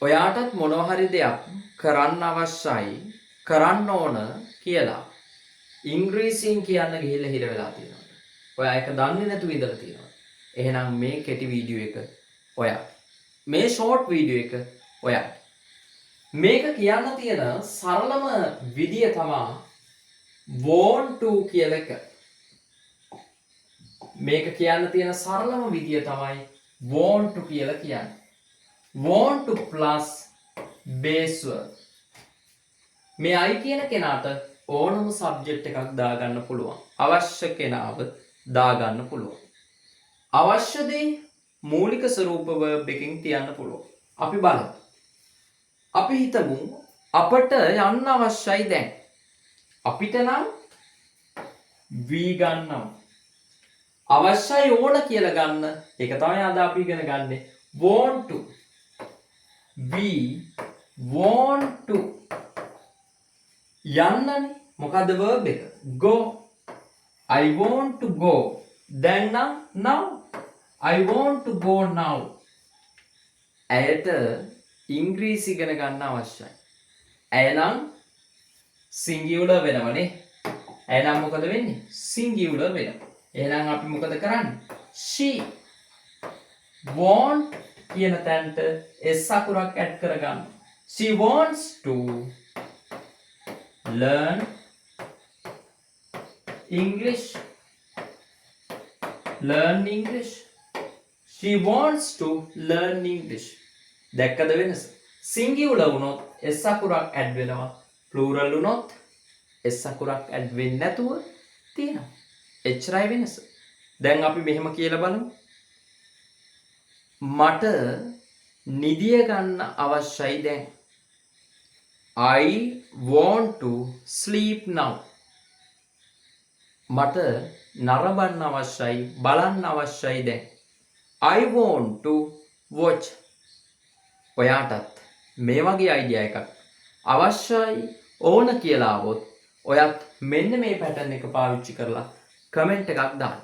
ඔයාටත් මොනවා හරි දෙයක් කරන්න අවශ්‍යයි කරන්න ඕන කියලා ඉංග්‍රීසියෙන් කියන්න ගිහිල්ලා හිර වෙලා තියෙනවා. ඔයා ඒක දන්නේ නැතුව ඉඳලා තියෙනවා. එහෙනම් මේ කෙටි වීඩියෝ එක ඔයා මේ ෂෝට් වීඩියෝ එක ඔයා මේක කියන්න තියෙන සරලම විදිය තමයි want to කියලා එක. මේක කියන්න තියෙන සරලම විදිය තමයි want to කියලා කියන්නේ. want to plus base verb. මේ I කියන කෙනාට ඕනම සබ්ජෙක්ට් එකක් දාගන්න පුළුවන්. අවශ්‍ය කෙනාව දාගන්න පුළුවන්. අවශ්‍ය දේ මූලික ස්වරූප verb එකකින් තියන්න පුළුවන්. අපි බලමු. අපි හිතමු අපට යන්න අවශ්‍යයි දැන්. අපිට නම් V ගන්නවා. අවශ්‍යයි ඕන කියලා ගන්න. ඒක තමයි අද අපි ඉගෙන ගන්නේ. want to. We want to. යන්නනේ. මොකද්ද verb එක? go. I want to go. දැන් නම් now. I want to go now. ඇයට ඉංග්‍රීසි ඉගෙන ගන්න අවශ්‍යයි. ඇය නම් සිංගියුලර් වෙනවනේ. ඇය නම් මොකද වෙන්නේ? සිංගියුලර් වෙනවා. එහෙනම් අපි මොකද කරන්නේ? she want කියන තැනට s අකුරක් ඇඩ් කරගන්න. She wants to learn English. Learn English. She wants to learn English. දැක්කද වෙනස? සිංගියුලර් වුණොත් s අකුරක් ඇඩ් වෙනවා. ප්ලූරල් වුණොත් s අකුරක් ඇඩ් වෙන්නේ නැතුව තියෙනවා. එච්චරයි වෙනස. දැන් අපි මෙහෙම කියලා බලමු. මට නිදිය ගන්න අවශ්‍යයි දැන්. I want to sleep now. මට නරඹන්න අවශ්‍යයි බලන්න අවශ්‍යයි දැන්. I want to watch. ඔයාටත් මේ වගේ අයිඩියා එකක් අවශ්‍යයි ඕන කියලා આવොත් ඔයත් මෙන්න මේ පැටර්න් එක පාවිච්චි කරලා කමෙන්ට් එකක් දාන්න.